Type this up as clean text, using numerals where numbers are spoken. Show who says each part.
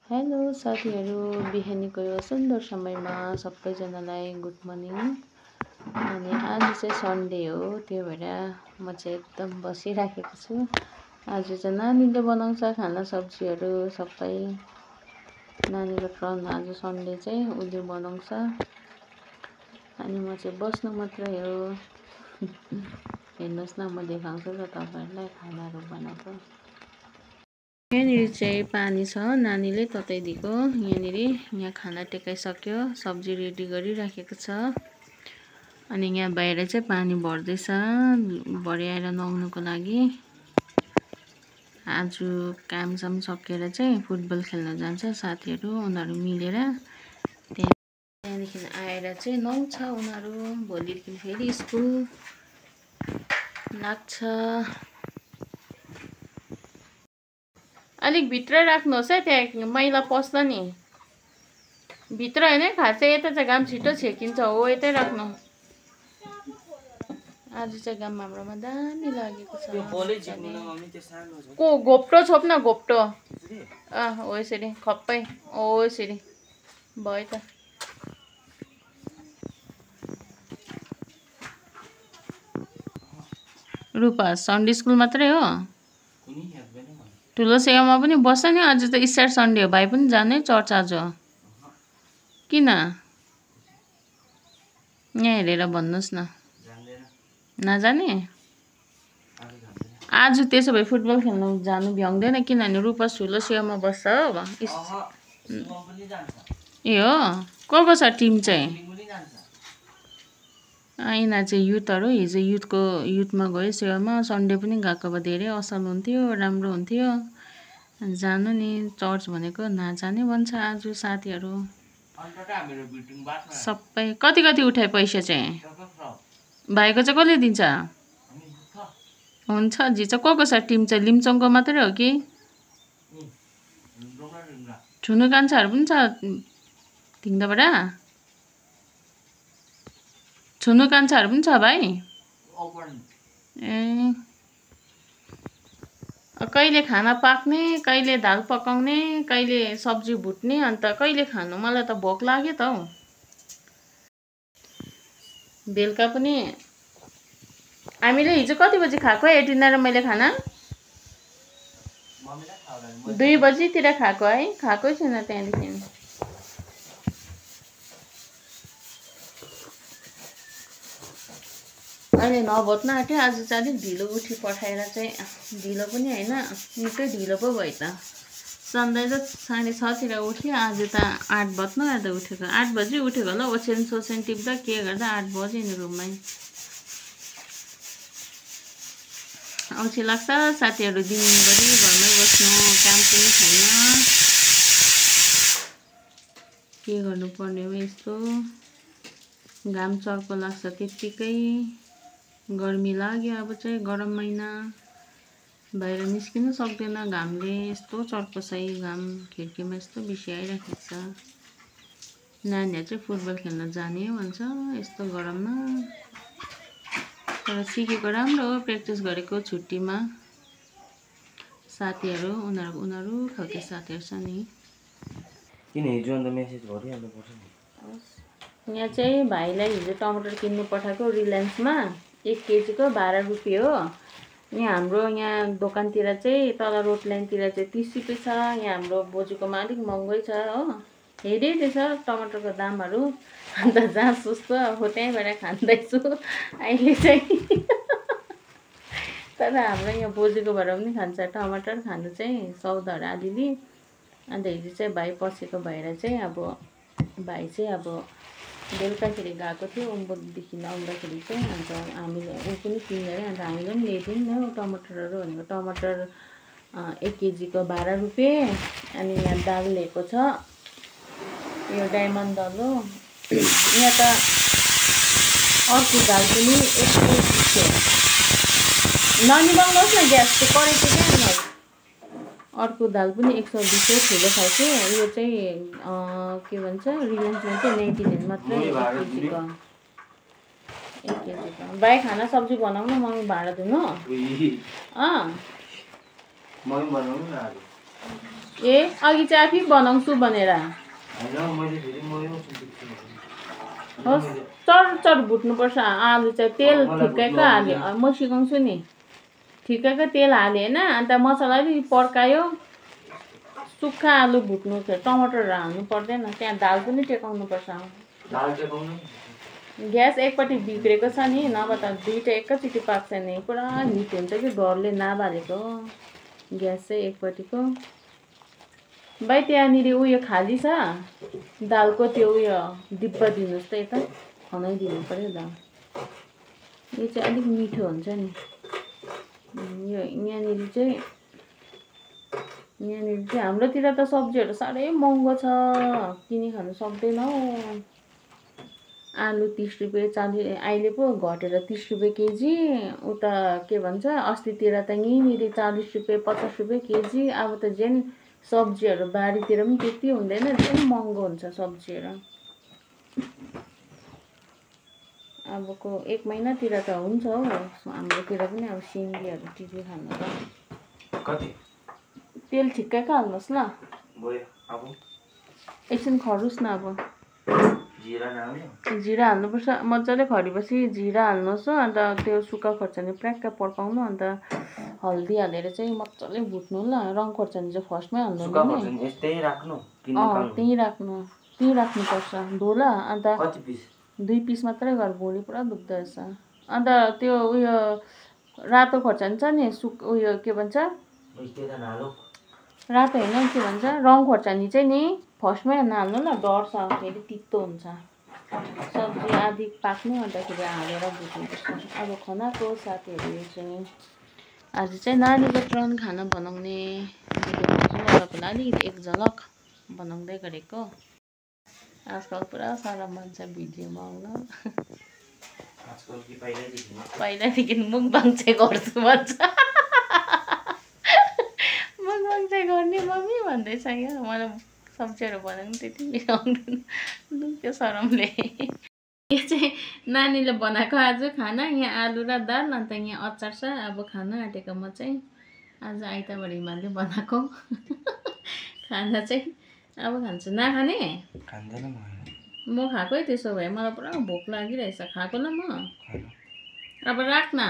Speaker 1: Hello साथीहरू, बिहानीको यो सुन्दर समयमा सबैजनालाई गुड मर्निङ। अनि आज चाहिँ सन्डे हो, त्यो भएर म चाहिँ एकदम बसिराखेको छु। आज चाहिँ नानीले बनाउँछ खाना सब्जीहरू सबै। नानीको टर्न आज सन्डे चाहिँ उसले बनाउँछ अनि म चाहिँ बस्नु मात्रै हो। हेर्नुहोस् न, म देखाउँछु त तपाईँहरूलाई खानाहरू बनाएको। यहाँनिर चाहिँ पानी छ, नानीले तताइदिएको। यहाँ खाना टेकाइसक्यो, सब्जी रेडी गरिराखेको छ। अनि यहाँ बाहिर चाहिँ पानी भर्दैछ भर्याएर नुहाउनुको लागि। आज कामसाम सकेर चाहिँ फुटबल खेल्न जान्छ साथीहरू, उनीहरू मिलेर। त्यहाँदेखि आएर चाहिँ नुहाउँछ उनीहरू, भोलिदेखि फेरि स्कुल लाग्छ। अलिक भित्र राख्नुहोस् है, त्यहाँ मैला पस्छ नि भित्र होइन है, खास चाहिँ यता चाहिँ घाम छिटो छेकिन्छ हो, यतै राख्नु। आज चाहिँ घाम हाम्रोमा दामी लागेको छ। को घोप्टो छोप्न, घोप्टो हो यसरी खप्पै, हो यसरी भयो त। रूपा सन्डे स्कुल मात्रै हो, ठुलो सेवामा पनि बस्छ नि। आज त स्टार सन्डे हो, भाइ पनि जाने चर्च आज। किन यहाँ हेरेर भन्नुहोस् न, नजाने आज। त्यसो भए फुटबल खेल्न जानु भ्याउँदैन, किनभने रूपा ठुलो सेवामा बस्छ हो। ए हो, को छ टिम चाहिँ? यिनीहरू चाहिँ युथहरू, हिजो युथमा गयो सेवामा। सन्डे पनि गएको भए धेरै असल हुन्थ्यो, राम्रो हुन्थ्यो। जानु नि, चर्च भनेको नजाने भन्छ आज साथीहरू सबै। कति कति उठाए पैसा चाहिँ? भाइको चाहिँ कसले दिन्छ? हुन्छ जी चाहिँ को छ टिम चाहिँ? लिम्चोङको मात्रै हो कि ठुलो कान्छाहरू पनि छ ढिङ्गाबाट? छुनु कान्छाहरू पनि छ भाइ? ए, कहिले खाना पाक्ने, कहिले दाल पकाउने, कहिले सब्जी भुट्ने, अन्त कहिले खानु? मलाई त भोक लाग्यो त हौ। बेलुका पनि हामीले हिजो कति बजी खाएको? एटिना र मैले खाना 2 बजीतिर खाएको है, खाएकै छैन त्यहाँदेखि। अहिले 9 बज्न आँट्यो। आज चाहिँ अलिक ढिलो उठी पठाएर चाहिँ, ढिलो पनि होइन, निकै ढिलो पो भयो त। सधैँ त 6:30तिर उठ्यो, आज त 8 बज्न आँट्दा उठेको। 8 बजी उठेको होला, ओछ्यान सोछ्यान टिप्दा के गर्दा 8 बज्यो नि रुममै। अल्छी लाग्छ साथीहरू, दिनभरि घरमै बस्नु, काम पनि छैन, के गर्नुपर्ने हो यस्तो। घाम चर्को लाग्छ त्यत्तिकै, गर्मी लाग्यो। अब चाहिँ गरम महिना, बाहिर निस्किनु सक्दैन घामले, यस्तो चर्को छ घाम। खिड्कीमा यस्तो बेसी आइराखेको छ। नानीहरू चाहिँ फुटबल खेल्न जाने भन्छ यस्तो गरममा, तर सिकेको राम्रो हो, प्र्याक्टिस गरेको छुट्टीमा। साथीहरू उनीहरू खालके साथीहरू छ नि।
Speaker 2: किन हिजो अन्त मेसेज गरिहाल्नु पर्छ नि।
Speaker 1: यहाँ चाहिँ भाइलाई हिजो टमाटर किन्नु पठाएको रिलायन्समा, 1 केजीको 12 रुपियाँ हो। यहाँ हाम्रो यहाँ दोकानतिर चाहिँ, तल रोड लाइनतिर चाहिँ 30 रुपियाँ छ। यहाँ हाम्रो बोजूकोमा अलिक महँगै छ हो। हेरी रहेछ टमाटरको दामहरू, अन्त जहाँ सस्तो हो त्यहीँबाट खाँदैछु अहिले चाहिँ। तर हाम्रो यहाँ बोजूकोबाट पनि खान्छ टमाटर, खानु चाहिँ सौदाहरू अलिअलि। अन्त हिजो चाहिँ भाइ पसेको भएर चाहिँ अब भाइ चाहिँ अब बेलुकाखेरि गएको थियो उम्बोदेखि आउँदाखेरि चाहिँ, अन्त हामीले ऊ पनि किनेर, अन्त हामीले पनि ल्याइदिउँ न टमाटरहरू भनेको। टमाटर 1 केजीको 12 रुपियाँ। अनि यहाँ दाल लिएको छ, यो डायमन्ड दाल हो। यहाँ त अर्को दाल पनि 120 ननिभाउनुहोस् न, ग्यास चाहिँ कराइको क्या। अर्को दाल पनि 120 ठुलो खालको। यो चाहिँ के भन्छ, रिलायन्समा चाहिँ 99 मात्रै 1 केजीको। 1 केजीको भाइ खाना सब्जी बनाउनु, मम्मी भाँडा धुनु। ए अघि चाहिँ आफै बनाउँछु भनेर होस् चर भुट्नुपर्छ आलु चाहिँ तेल ठिक्कैको हाल्यो म सिकाउँछु नि ठिक्कैको तेल हाल्यो होइन अन्त मसला अलिकति पड्कायो सुक्खा आलु भुट्नु टमाटरहरू हाल्नु पर्दैन त्यहाँ दाल पनि टेकाउनुपर्छ ग्यास एकपट्टि बिग्रेको छ नि नभए त दुईवटा एकैचोटि पाक्छ नि पुरा हिट हुन्छ कि डरले नबालेको ग्यास चाहिँ एकपट्टिको भाइ त्यहाँनिर उयो खाली छ दालको त्यो उयो डिब्बा दिनुहोस् त यता खनाइदिनु पऱ्यो दाल यो चाहिँ अलिक मिठो हुन्छ नि यो यहाँनिर चाहिँ हाम्रोतिर त सब्जीहरू साह्रै महँगो छ किनी खानु सक्दैनौ आलु 30 रुपियाँ 40 अहिले पो घटेर 30 रुपियाँ केजी उता के भन्छ अस्तितिर त यहीँनिर 40 रुपियाँ 50 रुपियाँ केजी अब त जेन सब्जीहरू बारीतिर पनि त्यति हुँदैन जेन महँगो हुन्छ सब्जीहरू अबको 1 महिनातिर त हुन्छ हौ हाम्रोतिर पनि अब सिन्कीहरू टिपी खानु त
Speaker 2: कति
Speaker 1: तेल ठिक्कैको हाल्नुहोस् ल
Speaker 2: अब
Speaker 1: एकछिन खरोस् न अब जिरा हाल्नुपर्छ मजाले खरेपछि जिरा हाल्नुहोस् अन्त त्यो सुक्खा खोर्सानी प्र्याक्क पड्काउनु अन्त हल्दी हालेर चाहिँ मजाले भुट्नु ल रङ खोर्सानी चाहिँ फर्स्टमै हाल्नु नि त्यही राख्नुपर्छ धोल अन्त 2 पिस मात्रै गर भुँडी पुरा दुख्दो रहेछ अन्त त्यो उयो रातो खोर्सानी छ नि उयो के भन्छ रातो होइन के भन्छ रङ खोर्सानी चाहिँ नि फर्स्टमै नहाल्नु ल डढ्छ फेरि तितो हुन्छ सब्जी आधी पाक्नु अन्तखेरि हालेर भुट्नुपर्छ अब खनाको साथीहरू चाहिँ आज चाहिँ नानीको ट्रन खाना बनाउने तपाईँलाई अलिकति एक झलक बनाउँदै गरेको आजकल पुरा सारा मान्छे भिडियोमा आउन पहिल्यैदेखि मुखबाङ चाहिँ गर्छु भन्छ मुखबाङ चाहिँ गर्ने मम्मी भन्दैछ यहाँ मलाई सब्जीहरू बनाउनु त्यति मिठो आउँदैन दुख्यो सरमले यो चाहिँ नानीले बनाएको आज खाना यहाँ आलु र दाल अन्त यहाँ अचार छ अब खाना आँटेको म चाहिँ आज आइतबार हिमालले बनाएको खाना चाहिँ अब खान्छु नखाने म खाएकै त्यसो भए मलाई पुरा भोक लागिरहेछ खाएको ल म अब राख्न